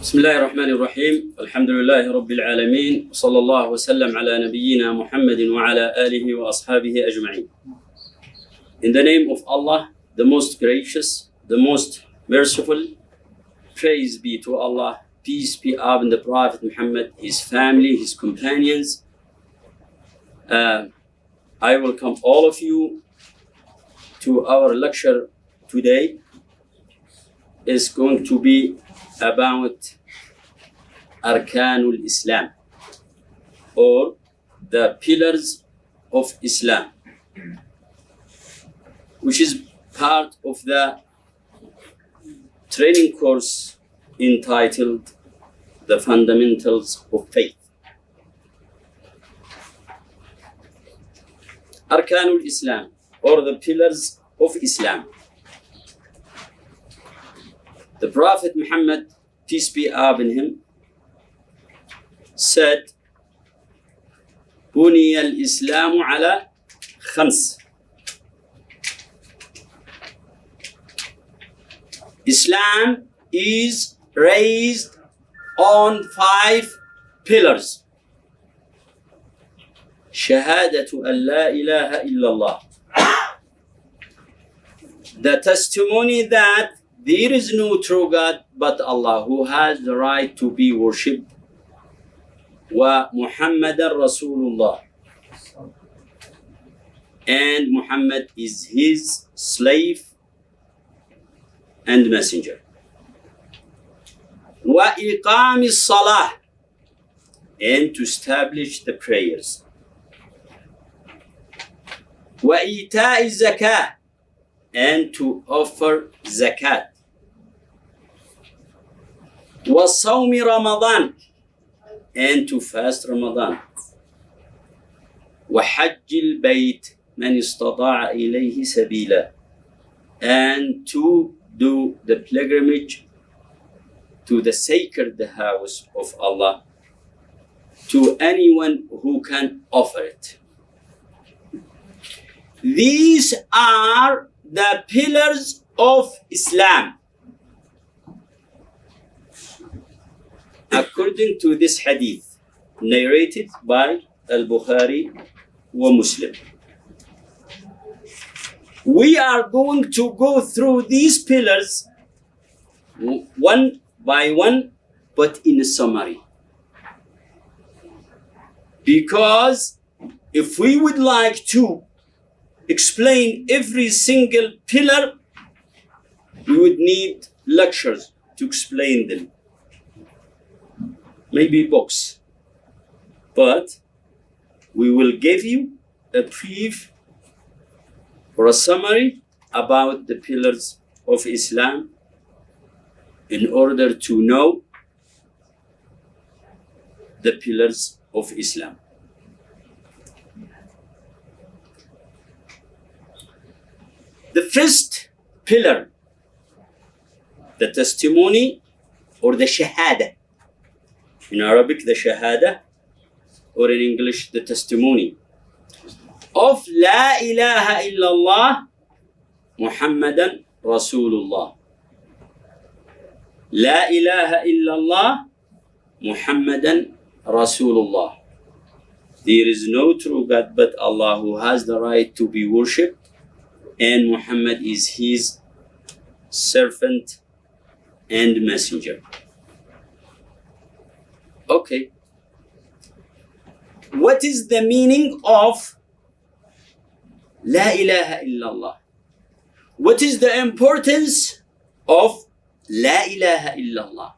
بسم الله الرحمن الرحيم الحمد لله رب العالمين وصلى الله وسلم على نبينا محمد وعلى آله وأصحابه أجمعين. In the name of Allah, the most gracious, the most merciful, praise be to Allah, peace be upon the Prophet Muhammad, his family, his companions. I welcome all of you to our lecture today. Is going to be about Arkanul Islam, or the pillars of Islam, which is part of the training course entitled The Fundamentals of Faith. Arkanul Islam, or the pillars of Islam. The Prophet Muhammad, peace be upon him, said, بني الإسلام على خمس. Islam is raised on 5 pillars. شهادة أن لا إله إلا الله. The testimony that there is no true God but Allah, who has the right to be worshipped. Wa Muhammadan Rasulullah. And Muhammad is his slave and messenger. Wa iqami salah. And to establish the prayers. Wa ita'i zakah. And to offer zakat. وَصَوْمِ رَمَضَانِ, and to fast Ramadan. وَحَجِّ الْبَيْتِ مَنِ اسْتَطَاعَ إِلَيْهِ سَبِيلًا, and to do the pilgrimage to the sacred house of Allah to anyone who can offer it. These are the pillars of Islam. According to this hadith, narrated by Al-Bukhari wa Muslim. We are going to go through these pillars one by one, but in a summary. Because if we would like to explain every single pillar, we would need lectures to explain them. Maybe books, but we will give you a brief or a summary about the pillars of Islam in order to know the pillars of Islam. The first pillar, the testimony or the shahada. In Arabic, the shahada, or in English, the testimony of La ilaha illallah Muhammadan Rasulullah. La ilaha illallah Muhammadan Rasulullah. There is no true God but Allah, who has the right to be worshipped, and Muhammad is his servant and messenger. Okay. What is the meaning of La ilaha illallah? What is the importance of La ilaha illallah?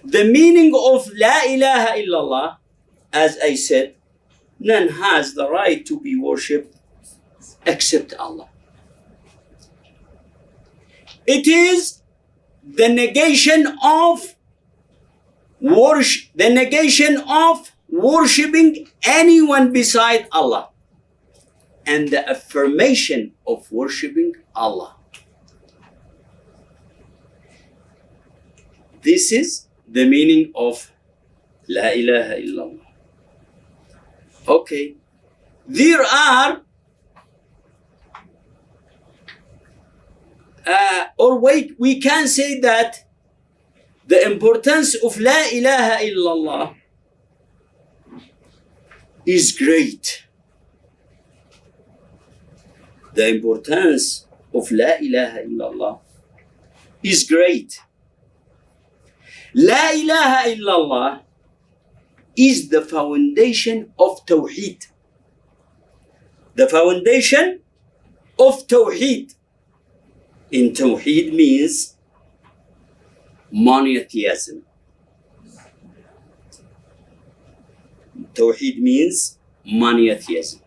The meaning of La ilaha illallah, as I said, none has the right to be worshipped except Allah. It is the negation of worshipping anyone beside Allah, and the affirmation of worshipping Allah. This is the meaning of La ilaha illallah. Okay. There are we can say that the importance of La ilaha illallah is great. The importance of La ilaha illallah is great. La ilaha illallah is the foundation of Tawheed. The foundation of Tawheed. In Tawheed means monotheism. Tawheed means monotheism.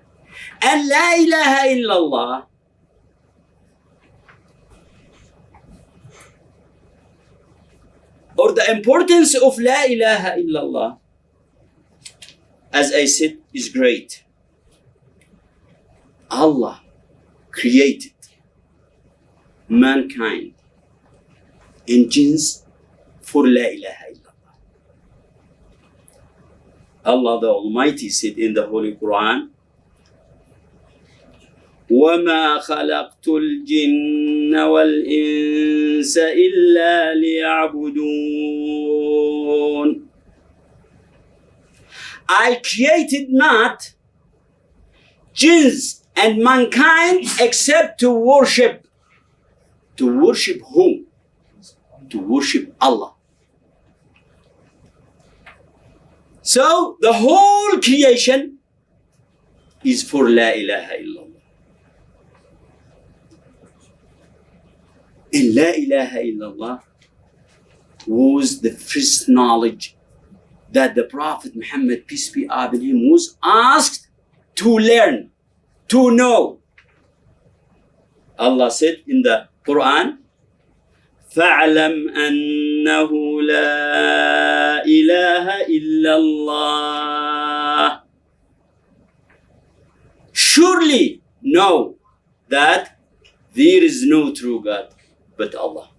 And La ilaha illallah or the importance of La ilaha illallah, as I said, is great. Allah created mankind and jinns for La ilaha illallah. Allah the Almighty said in the Holy Quran, وَمَا خَلَقْتُ الْجِنَّ وَالْإِنسَ إِلَّا لِيَعْبُدُونَ. I created not jinns and mankind except to worship. To worship whom? To worship Allah. So the whole creation is for La ilaha illallah. And La ilaha illallah was the first knowledge that the Prophet Muhammad, peace be upon him, was asked to learn, to know. Allah said in the Quran, فَاعْلَمْ أَنَّهُ لَا إِلَهَ إِلَّا اللَّهِ. Surely know that there is no true God but Allah.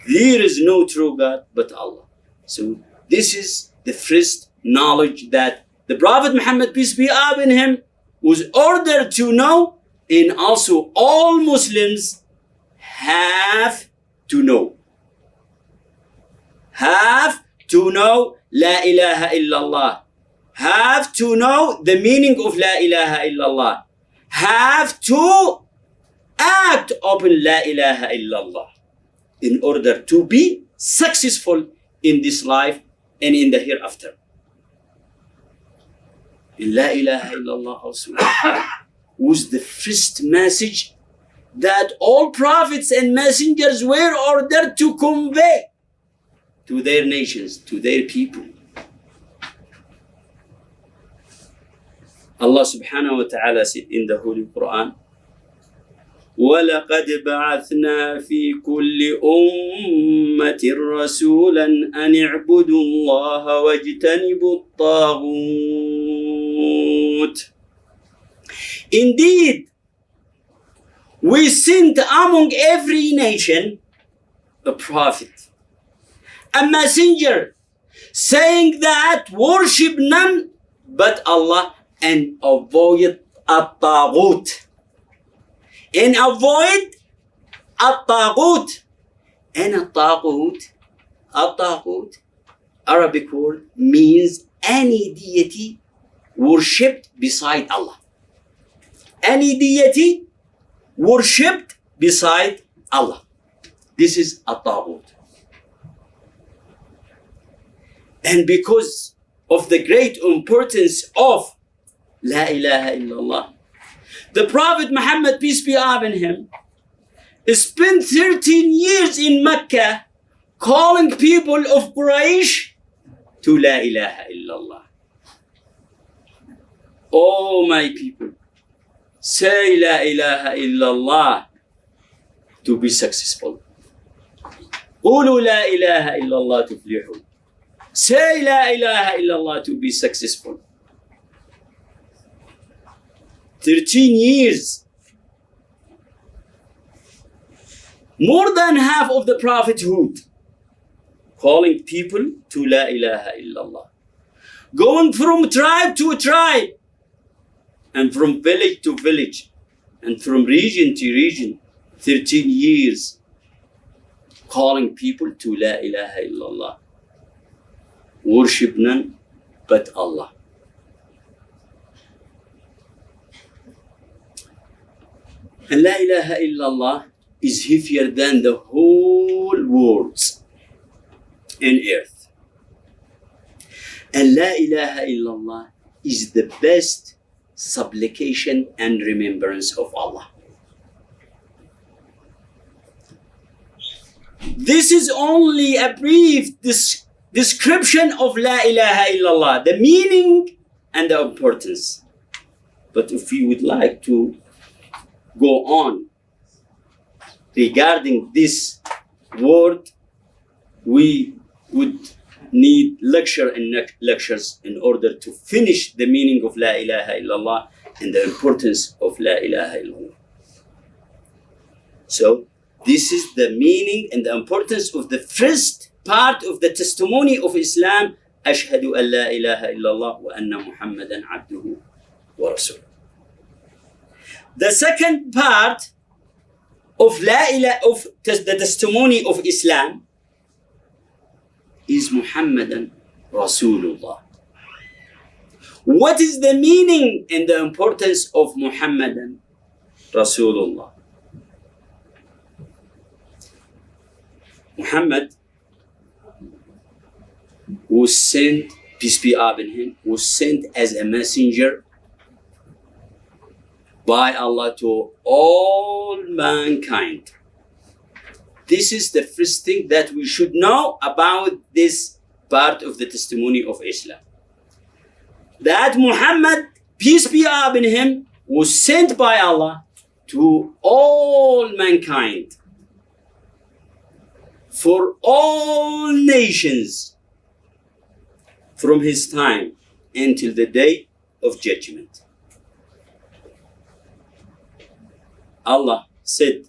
There is no true God but Allah. So this is the first knowledge that the Prophet Muhammad, peace be upon him, was ordered to know, and also all Muslims have to know. Have to know La ilaha illallah. Have to know the meaning of La ilaha illallah. Have to act upon La ilaha illallah in order to be successful in this life and in the hereafter. And La ilaha illallah also was the first message that all prophets and messengers were ordered to convey to their nations, to their people. Allah subhanahu wa ta'ala said in the Holy Quran, وَلَقَدْ بَعَثْنَا فِي كُلِّ أُمَّةٍ رَسُولًا أَنِ اعْبُدُوا اللَّهَ وَاجْتَنِبُوا الطَّاغُوتَ. Indeed, we sent among every nation a prophet, a messenger, saying that worship none but Allah and avoid at-taghut. And avoid at-taghut. And at-taghut, Arabic word, means any deity worshipped beside Allah. Any deity worshipped beside Allah. This is at-taghut. And because of the great importance of La ilaha illallah, the Prophet Muhammad, peace be upon him, spent 13 years in Mecca calling people of Quraysh to La ilaha illallah. Oh my people, say La ilaha illallah to be successful. قولوا لا إله إلا الله تفلحوا. Say La ilaha illallah to be successful. 13 years. More than half of the prophethood calling people to La ilaha illallah. Going from tribe to tribe and from village to village and from region to region. 13 years. calling people to La ilaha illallah. Worship none but Allah. And La ilaha illallah is heavier than the whole world in earth. And La ilaha illallah is the best supplication and remembrance of Allah. This is only a brief description of La ilaha illallah, the meaning and the importance. But if we would like to go on regarding this word, we would need lectures in order to finish the meaning of La ilaha illallah and the importance of La ilaha illallah. So this is the meaning and the importance of the first part of the testimony of Islam. Ashhadu an la ilaha illallah wa anna Muhammadan abduhu wa rasuluh. The second part of the testimony of Islam is Muhammadan Rasulullah. What is the meaning and the importance of Muhammadan Rasulullah? Muhammad was sent, peace be upon him, was sent as a messenger by Allah to all mankind. This is the first thing that we should know about this part of the testimony of Islam. That Muhammad, peace be upon him, was sent by Allah to all mankind, for all nations, from his time until the day of judgment. Allah said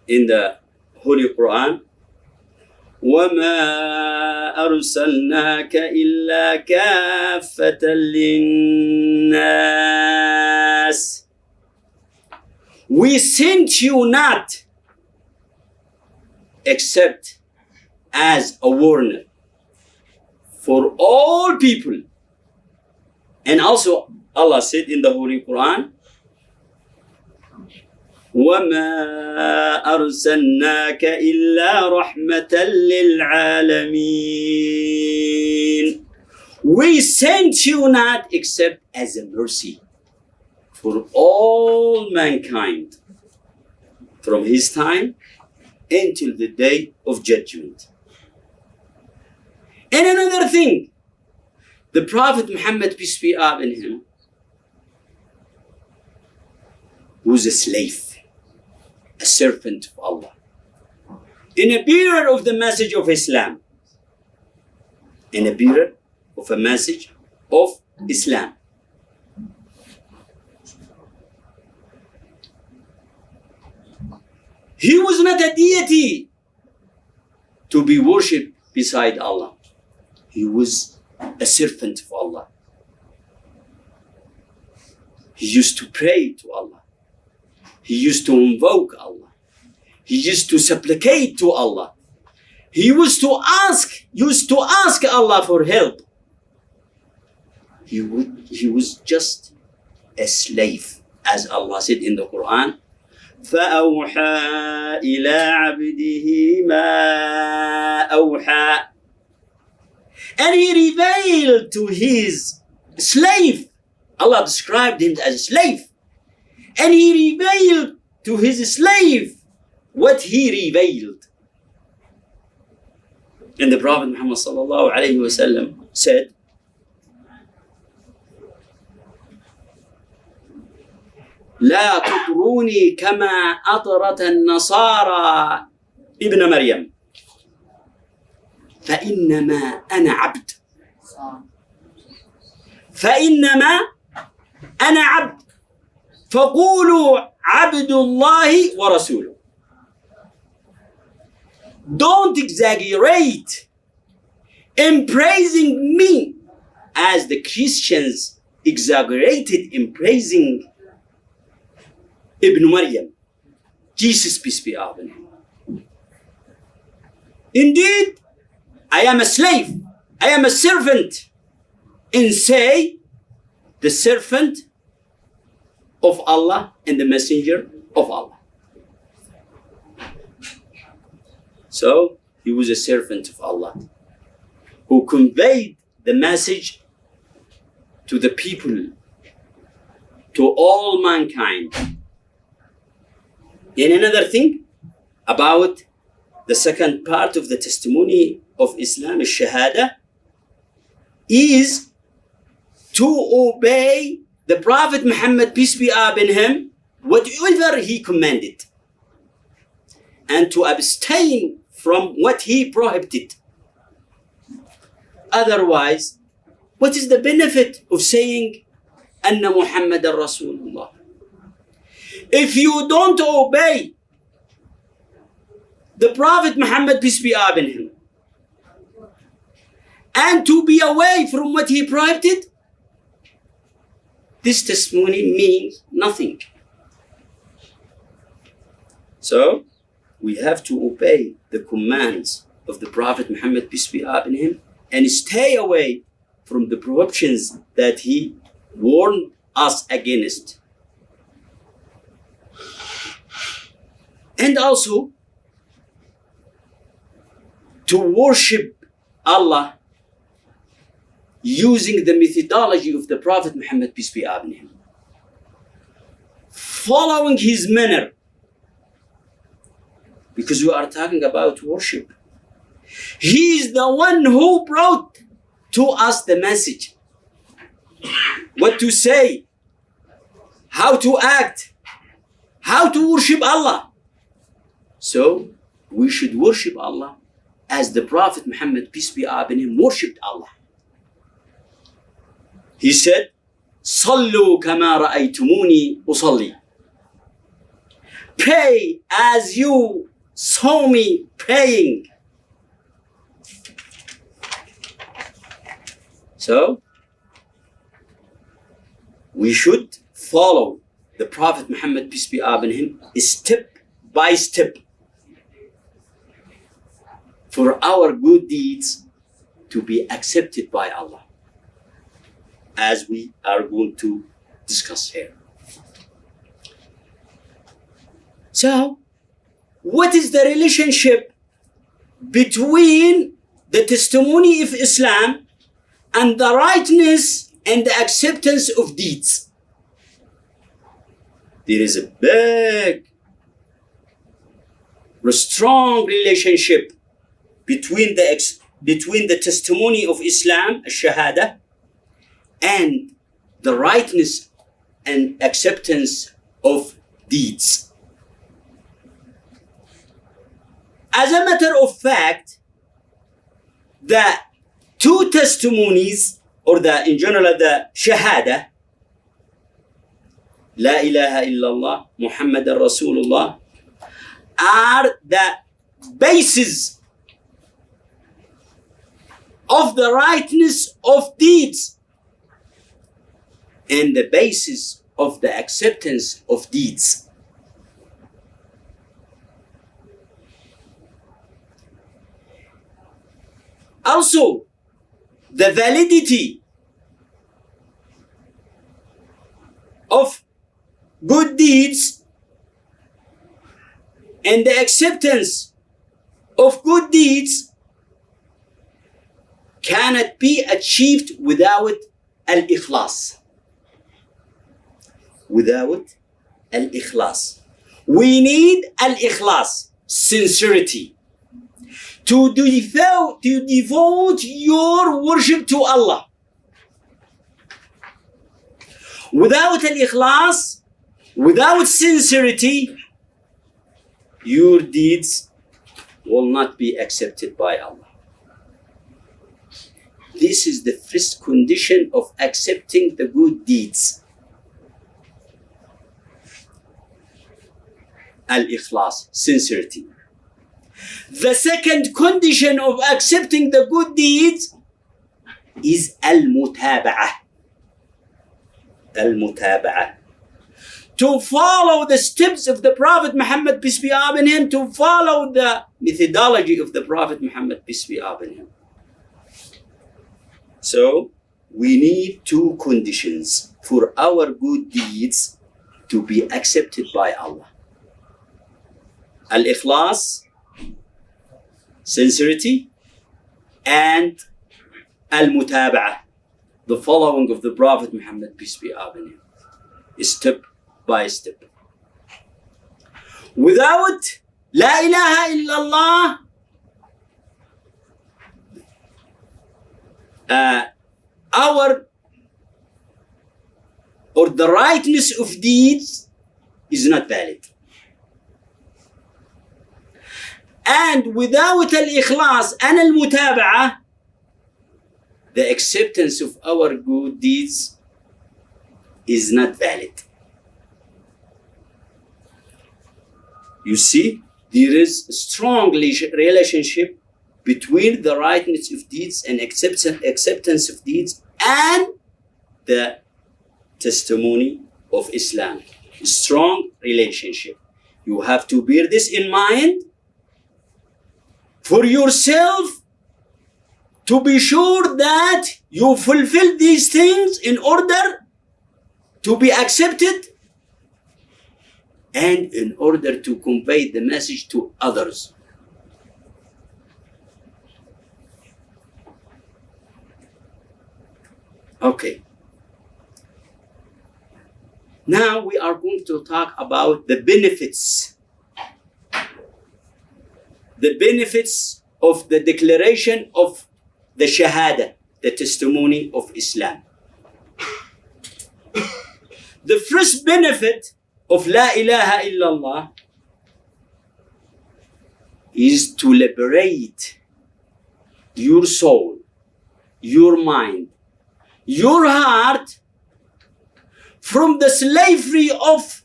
in the Holy Quran, وَمَا أَرْسَلْنَاكَ إِلَّا كَافَّةً لِلنَّاسِ. We sent you not except as a warner for all people. And also Allah said in the Holy Quran, وَمَا أَرْسَلْنَاكَ إِلَّا رَحْمَةً لِلْعَالَمِينَ. We sent you not except as a mercy for all mankind, from his time until the day of judgment. And another thing, the Prophet Muhammad, peace be upon him, was a slave, a servant of Allah, in a bearer of the message of Islam, in a bearer of a message of Islam. He was not a deity to be worshipped beside Allah. He was a servant of Allah. He used to pray to Allah. He used to invoke Allah. He used to supplicate to Allah. He used to ask Allah for help. He was just a slave, as Allah said in the Quran, فَأَوْحَى إِلَىٰ عَبْدِهِ مَا أَوْحَى. And he revealed to his slave. Allah described him as a slave. And he revealed to his slave what he revealed. And the Prophet Muhammad sallallahu alayhi wa sallam said, لا تطروني كما أطرت النصارى ابن مريم فإنما أنا عبد. فإنما أنا عبد فقولوا عبد الله ورسوله. Don't exaggerate in praising me as the Christians exaggerated in praising Ibn Maryam, Jesus, peace be upon him. Indeed, I am a slave. I am a servant. And say, the servant of Allah and the messenger of Allah. So, he was a servant of Allah who conveyed the message to the people, to all mankind. And another thing about the second part of the testimony of Islam, Shahada, is to obey the Prophet Muhammad, peace be upon him, whatever he commanded, and to abstain from what he prohibited. Otherwise, what is the benefit of saying Anna Muhammadan Rasulullah? If you don't obey the Prophet Muhammad, peace be upon him, and to be away from what he prohibited, this testimony means nothing. So, we have to obey the commands of the Prophet Muhammad, peace be upon him, and stay away from the prohibitions that he warned us against. And also, to worship Allah using the methodology of the Prophet Muhammad, peace be upon him, following his manner, because we are talking about worship. He is the one who brought to us the message, what to say, how to act, how to worship Allah. So we should worship Allah as the Prophet Muhammad, peace be upon him, worshipped Allah. He said, "Sallu kama ra'aytumuni usalli." Pray as you saw me praying. So, we should follow the Prophet Muhammad, peace be upon him, step by step, for our good deeds to be accepted by Allah, as we are going to discuss here. So, what is the relationship between the testimony of Islam and the rightness and the acceptance of deeds? There is a big, strong relationship between the testimony of Islam, Shahada, and the rightness and acceptance of deeds. As a matter of fact, the two testimonies, or in general the Shahada, La ilaha illallah, Muhammadan Rasulullah, are the basis of the rightness of deeds and the basis of the acceptance of deeds. Also, the validity of good deeds and the acceptance of good deeds cannot be achieved without al-ikhlas. Without al-ikhlas. We need al-ikhlas, sincerity, to devote your worship to Allah. Without al-ikhlas, without sincerity, your deeds will not be accepted by Allah. This is the first condition of accepting the good deeds. Al-ikhlas, sincerity. The second condition of accepting the good deeds is al-mutaba'ah. Al-mutaba'ah. to follow the steps of the Prophet Muhammad, peace be upon him, to follow the methodology of the Prophet Muhammad, peace be upon him. So we need two conditions for our good deeds to be accepted by Allah. Al-Ikhlas, sincerity, and Al-Mutaba'ah, the following of the Prophet Muhammad, peace be upon him, step by step. Without La ilaha illallah, the rightness of deeds is not valid. And without al-ikhlas and al-mutaba'ah, the acceptance of our good deeds is not valid. You see, there is a strong relationship between the rightness of deeds and acceptance of deeds and the testimony of Islam. A strong relationship. You have to bear this in mind for yourself, to be sure that you fulfill these things in order to be accepted and in order to convey the message to others. Okay. Now we are going to talk about the benefits. The benefits of the declaration of the Shahada, the testimony of Islam. The first benefit of La ilaha illallah is to liberate your soul, your mind, your heart from the slavery of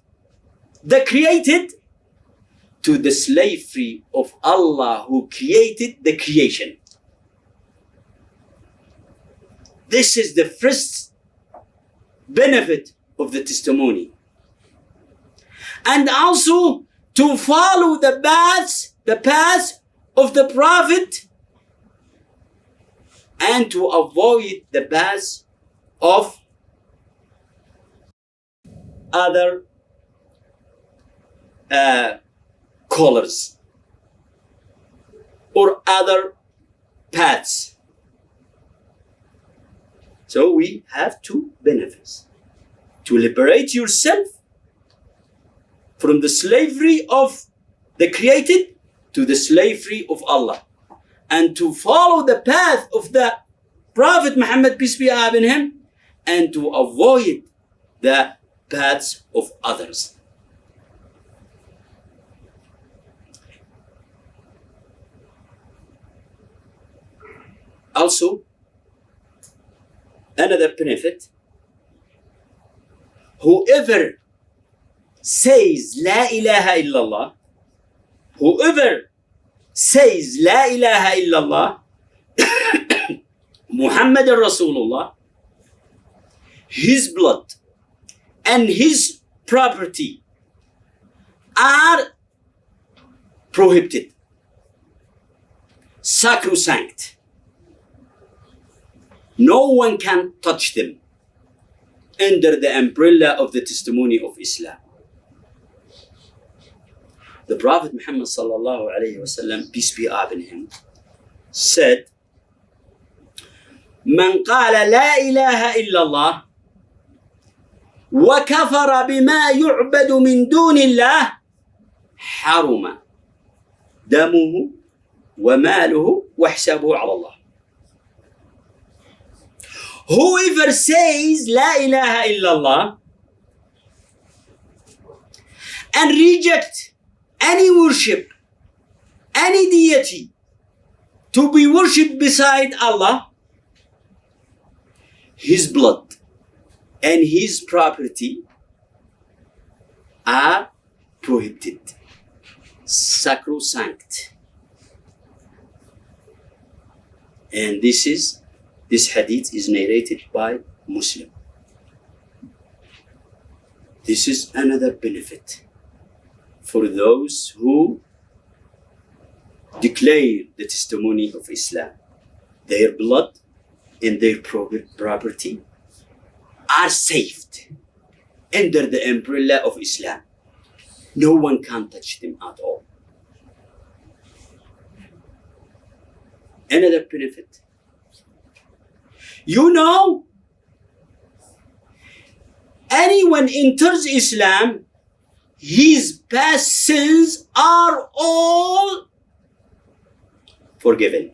the created to the slavery of Allah who created the creation. This is the first benefit of the testimony. And also to follow the path of the Prophet and to avoid the path of other colors or other paths. So we have two benefits: to liberate yourself from the slavery of the created to the slavery of Allah, and to follow the path of the Prophet Muhammad, peace be upon him, and to avoid the paths of others. Also, another benefit: whoever says La ilaha illallah, whoever says La ilaha illallah, Muhammad Rasulullah, his blood and his property are prohibited, sacrosanct. No one can touch them under the umbrella of the testimony of Islam. The Prophet Muhammad sallallahu alayhi wasallam, peace be upon him, said, "Man qala la ilaha illallah wa kafara bima yu'badu min dunillah haruma damuhu wa maluhu wa hisabuhu ala Allah." Whoever says La ilaha illallah and reject any worship, any deity to be worshipped beside Allah, his blood and his property are prohibited, sacrosanct. And this hadith is narrated by Muslim. This is another benefit for those who declare the testimony of Islam. Their blood and their property are saved under the umbrella of Islam. No one can touch them at all. Another benefit. You know, anyone enters Islam, his past sins are all forgiven.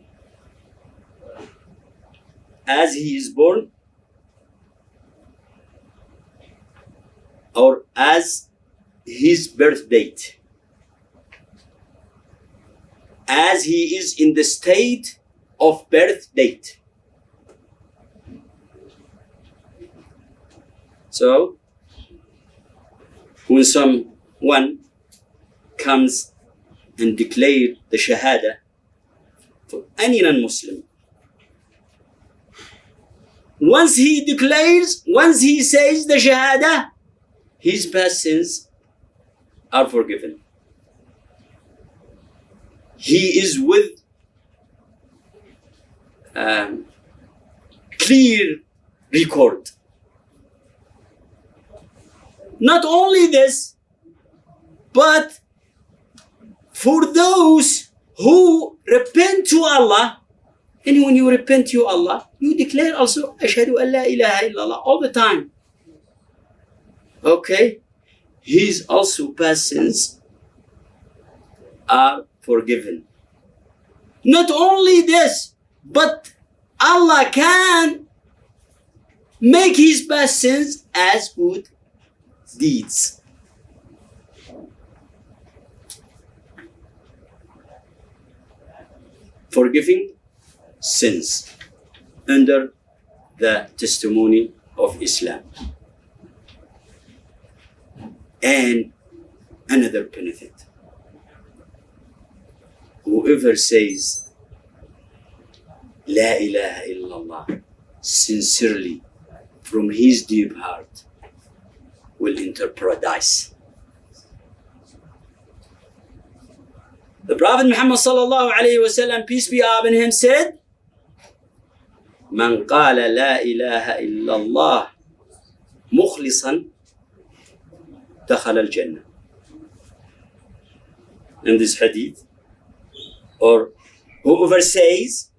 As he is born, or as his birth date, as he is in the state of birth date. So, when someone comes and declares the Shahada for any non-Muslim, once he says the Shahada, his past sins are forgiven. He is with clear record. Not only this, but for those who repent to Allah, and when you repent to Allah, you declare also Ashhadu an la ilaha illallah all the time. Okay? His also past sins are forgiven. Not only this, but Allah can make his past sins as good deeds. Forgiving sins under the testimony of Islam. And another benefit. Whoever says La ilaha illallah sincerely from his deep heart will enter paradise. The Prophet Muhammad sallallahu alayhi wa sallam, peace be upon him, said, Man qala la ilaha illallah mukhlisan dakhala al-jannah. In this hadith, or whoever says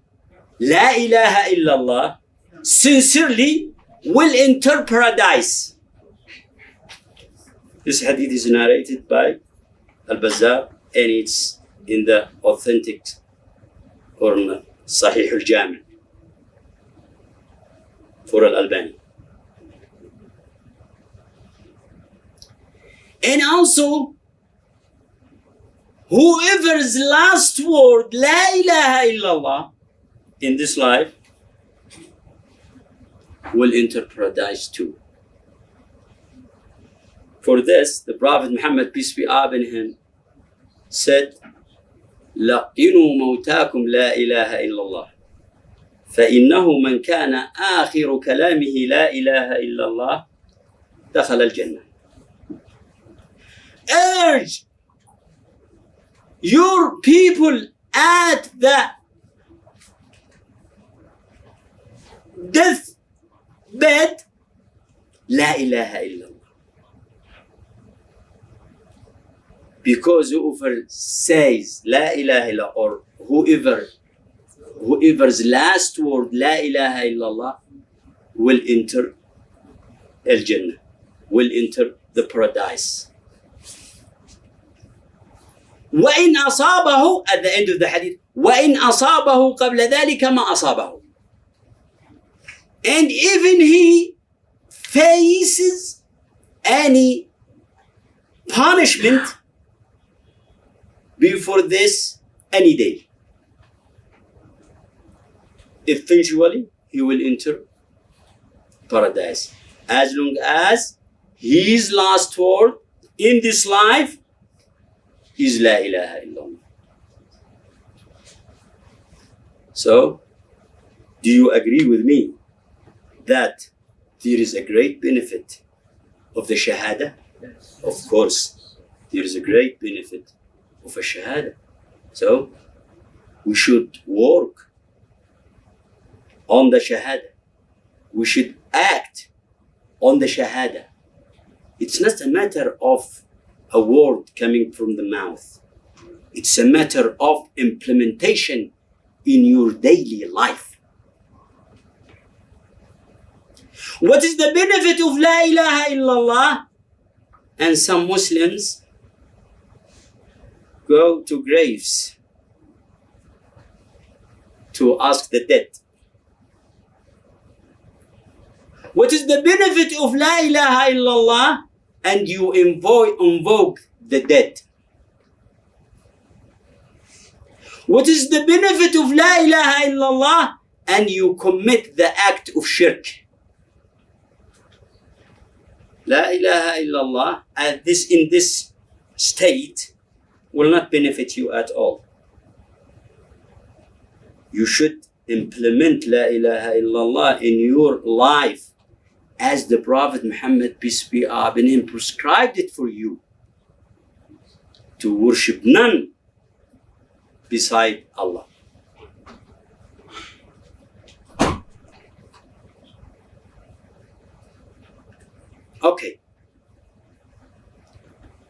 La ilaha illallah sincerely will enter paradise. This hadith is narrated by Al-Bazzar, and it's in the authentic or Sahih al-Jami for Al-Albani. And also, whoever's last word, La ilaha illallah, in this life, will enter paradise too. For this, the Prophet Muhammad, peace be upon him, said, لقنوا موتاكم لا إله إلا الله فإنه من كان آخر كلامه لا إله إلا الله دخل الجنة. Urge your people at the death bed, La ilaha illallah. Because whoever says La ilaha illallah, or whoever's last word La ilaha illallah, will enter al-Jannah, will enter the paradise. وَإِنْ أَصَابَهُ, at the end of the hadith, وَإِنْ أَصَابَهُ قَبْلَ ذَلِكَ مَا أَصَابَهُ. And even he faces any punishment before this any day, eventually he will enter paradise, as long as his last word in this life is La ilaha illallah. So, do you agree with me that there is a great benefit of the Shahada? Of course, there is a great benefit of a shahada. So we should work on the shahada. We should act on the shahada. It's not a matter of a word coming from the mouth. It's a matter of implementation in your daily life. What is the benefit of La ilaha illallah? And some Muslims go to graves to ask the dead. What is the benefit of La ilaha illallah? And you invoke the dead. What is the benefit of La ilaha illallah? And you commit the act of shirk. La ilaha illallah in this state will not benefit you at all. You should implement La ilaha illallah in your life as the Prophet Muhammad, peace be upon him, prescribed it for you. To worship none beside Allah. Okay.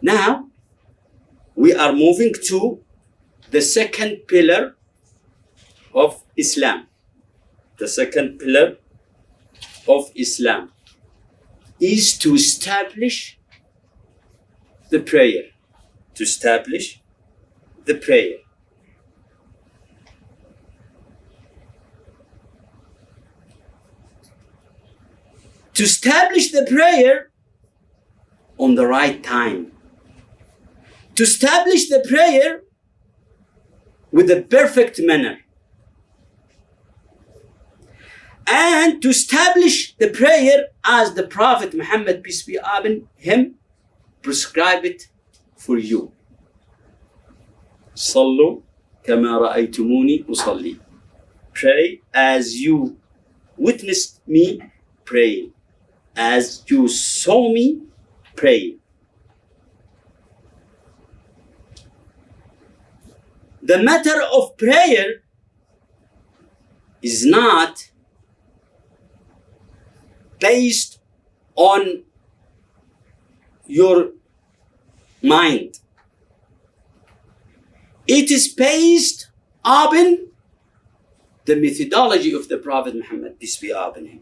Now, we are moving to the second pillar of Islam. The second pillar of Islam is to establish the prayer. To establish the prayer. To establish the prayer on the right time. To establish the prayer with a perfect manner. And to establish the prayer as the Prophet Muhammad, peace be upon him, prescribed it for you. Sallu kama ra'aytumuni usalli. Pray as you witnessed me praying. As you saw me praying. The matter of prayer is not based on your mind. It is based upon the methodology of the Prophet Muhammad, peace be upon him.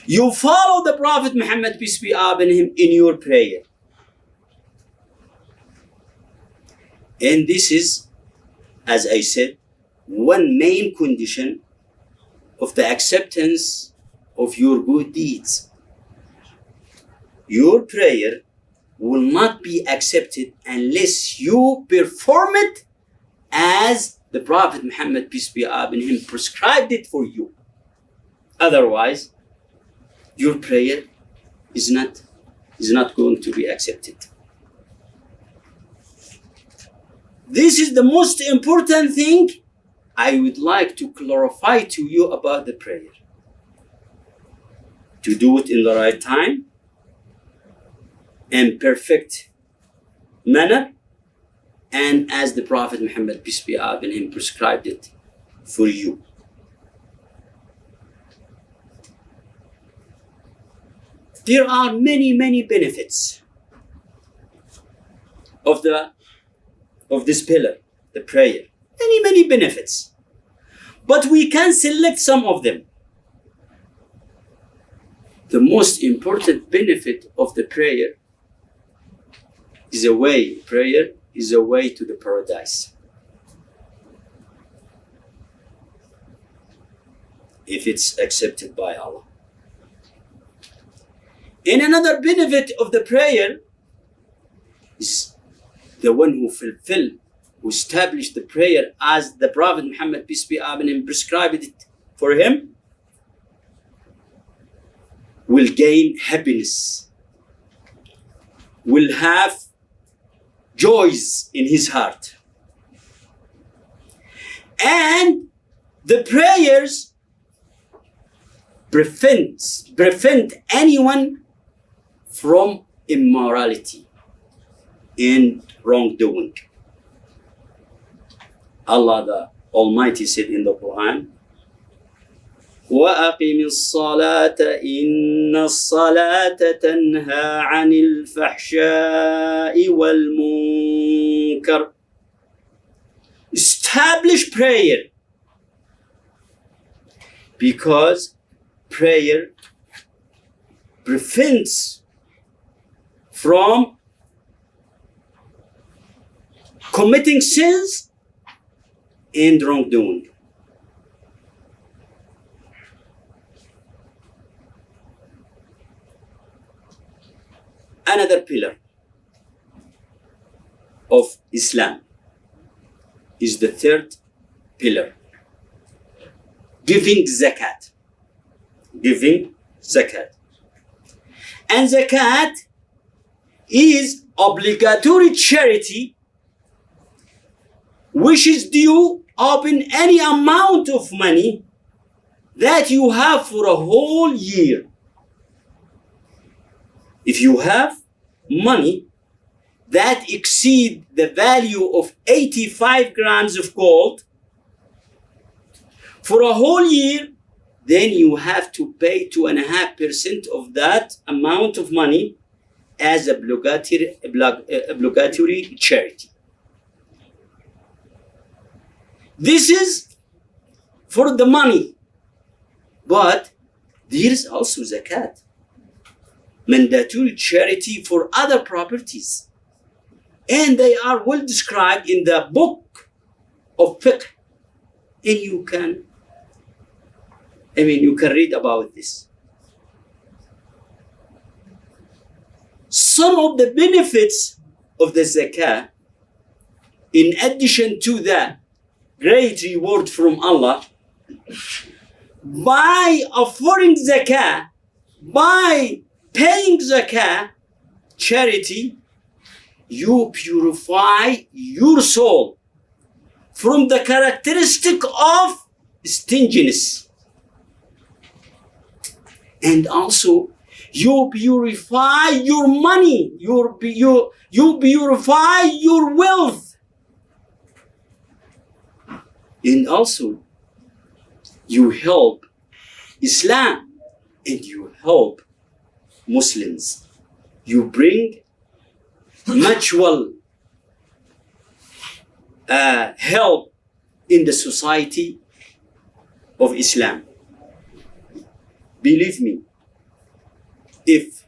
You follow the Prophet Muhammad, peace be upon him, in your prayer. And this is, as I said, one main condition of the acceptance of your good deeds. Your prayer will not be accepted unless you perform it as the Prophet Muhammad, peace be upon him, prescribed it for you. Otherwise, your prayer is not going to be accepted. This is the most important thing I would like to clarify to you about the prayer. To do it in the right time and perfect manner, and as the Prophet Muhammad, peace be upon him, prescribed it for you. There are many benefits of this pillar, the prayer. Many benefits. But we can select some of them. The most important benefit of the prayer is a way to the paradise. If it's accepted by Allah. And another benefit of the prayer is the one who who established the prayer as the Prophet Muhammad, peace be upon him, prescribed it for him, will gain happiness, will have joys in his heart. And the prayers prevent anyone from immorality and wrongdoing. Allah the Almighty said in the Quran, وَأَقِمِ الصَّلَاةَ إِنَّ الصَّلَاةَ تَنْهَى عَنِ الْفَحْشَاءِ وَالْمُنكَرِ. Establish prayer, because prayer prevents from committing sins and wrongdoing. Another pillar of Islam is the third pillar, giving zakat. Giving zakat. And zakat is obligatory charity which is due upon any amount of money that you have for a whole year. If you have money that exceed the value of 85 grams of gold for a whole year, then you have to pay 2.5% of that amount of money as obligatory charity. This is for the money, but there is also zakat, mandatory charity for other properties, and they are well described in the book of fiqh, and you can read about this. Some of the benefits of the zakah, in addition to the great reward from Allah, by offering zakah, by paying zakah, charity, you purify your soul from the characteristic of stinginess. And also, you purify your money, you purify your wealth. And also, you help Islam and you help Muslims. You bring mutual help in the society of Islam. Believe me, if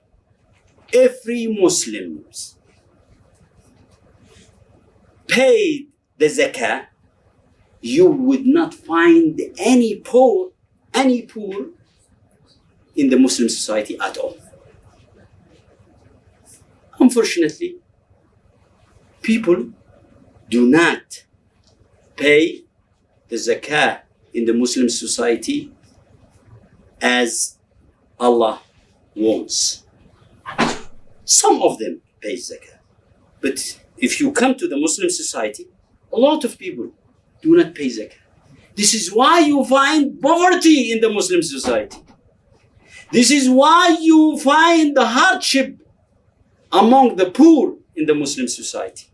every Muslim paid the zakah, you would not find any poor in the Muslim society at all. Unfortunately, people do not pay the zakah in the Muslim society as Allah wants. Some of them pay zakah, but if you come to the Muslim society, a lot of people do not pay zakah. This is why you find poverty in the Muslim society. This is why you find the hardship among the poor in the Muslim society.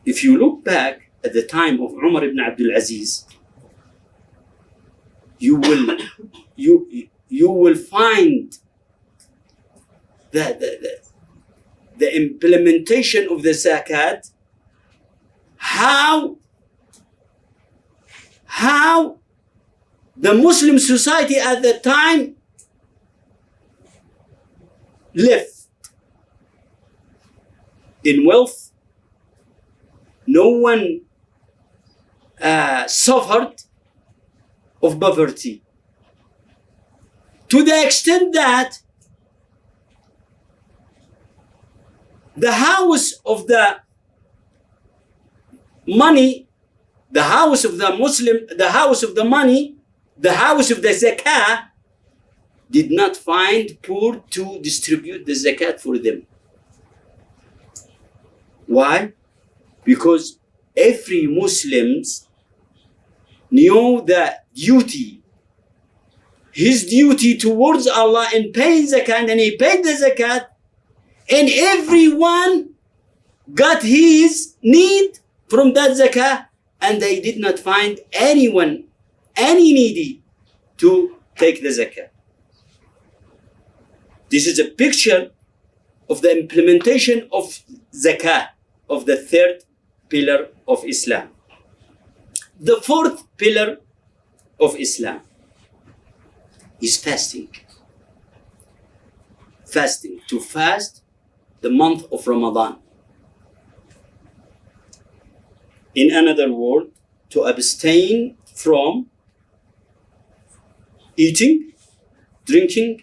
If you look back at the time of Umar ibn Abdul Aziz, you will find that the implementation of the zakat, how the Muslim society at the time lived in wealth. No one suffered of poverty, to the extent that the house of the money, the house of the Muslim, the house of the money, the house of the zakah did not find poor to distribute the zakat for them. Why? Because every Muslim knew the duty his duty towards Allah and paying zakat, and he paid the zakat, and everyone got his need from that zakah, and they did not find anyone, any needy, to take the zakah. This is a picture of the implementation of zakah, of the third pillar of Islam. The fourth pillar of Islam is fasting. Fasting, to fast the month of Ramadan. In another word, to abstain from eating, drinking,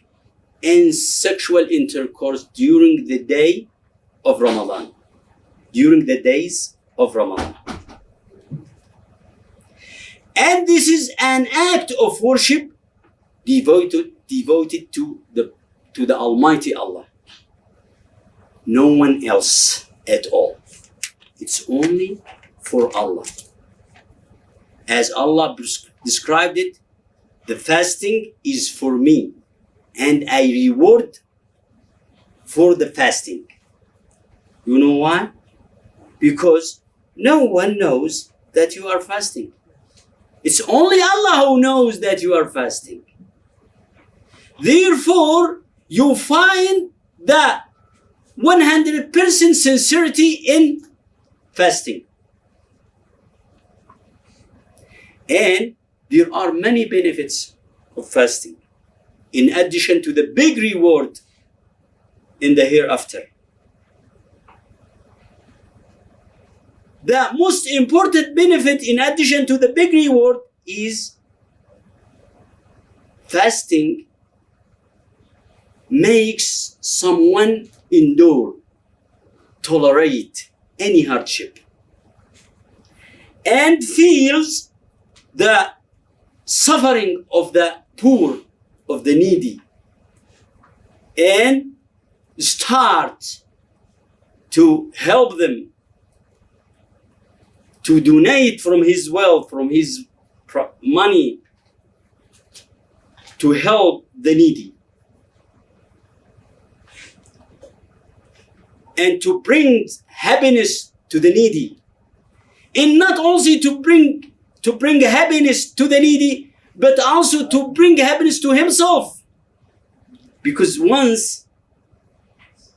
and sexual intercourse during the day of Ramadan. During the days of Ramadan. And this is an act of worship devoted to the Almighty Allah. No one else at all. It's only for Allah. As Allah described it, the fasting is for me, and I reward for the fasting. You know why? Because no one knows that you are fasting. It's only Allah who knows that you are fasting. Therefore, you find the 100% sincerity in fasting. And there are many benefits of fasting, in addition to the big reward in the hereafter. The most important benefit, in addition to the big reward, is fasting makes someone endure, tolerate any hardship, and feels the suffering of the poor, of the needy, and start to help them, to donate from his wealth, from his money, to help the needy, and to bring happiness to the needy, and not only to bring happiness to the needy, but also to bring happiness to himself. Because once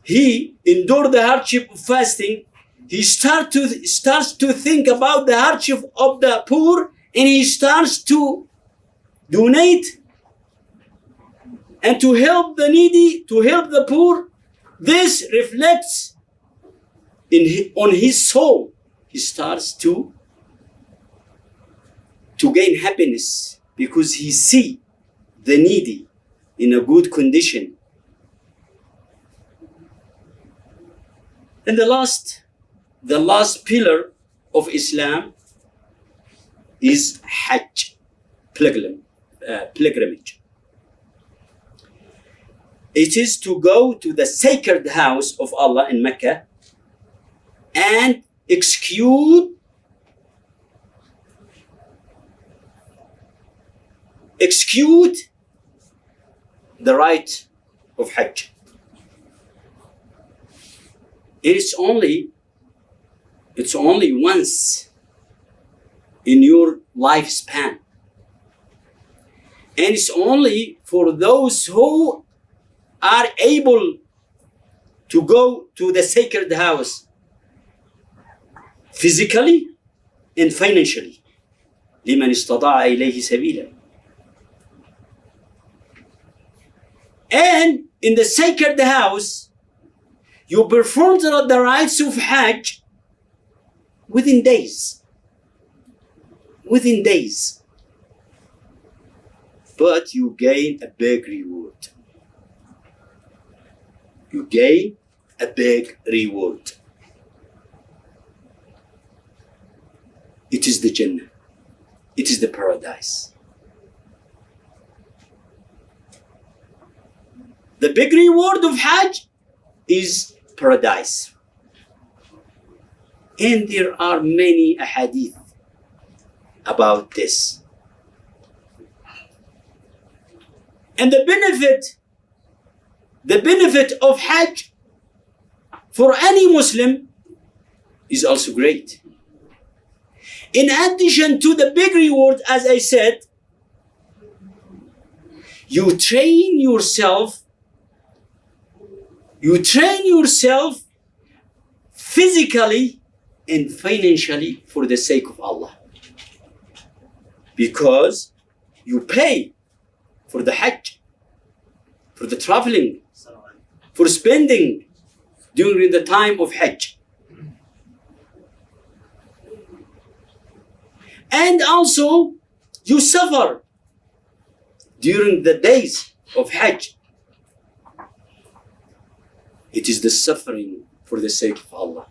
he endured the hardship of fasting, he starts to think about the hardship of the poor, and he starts to donate and to help the needy, to help the poor. This reflects on his soul. He starts to gain happiness because he sees the needy in a good condition. And the last pillar of Islam is Hajj, pilgrimage. It is to go to the sacred house of Allah in Mecca and execute the rite of Hajj. It's only once in your lifespan. And it's only for those who are able to go to the sacred house physically and financially. لمن استطاع إليه سبيلا. And in the sacred house, you perform the rites of Hajj within days. Within days. But you gain a big reward. You gain a big reward. It is the Jannah. It is the paradise. The big reward of Hajj is paradise. And there are many ahadith about this. And the benefit of Hajj for any Muslim is also great. In addition to the big reward, as I said, you train yourself physically and financially for the sake of Allah. Because you pay for the Hajj, for the traveling, for spending during the time of Hajj. And also, you suffer during the days of Hajj. It is the suffering for the sake of Allah.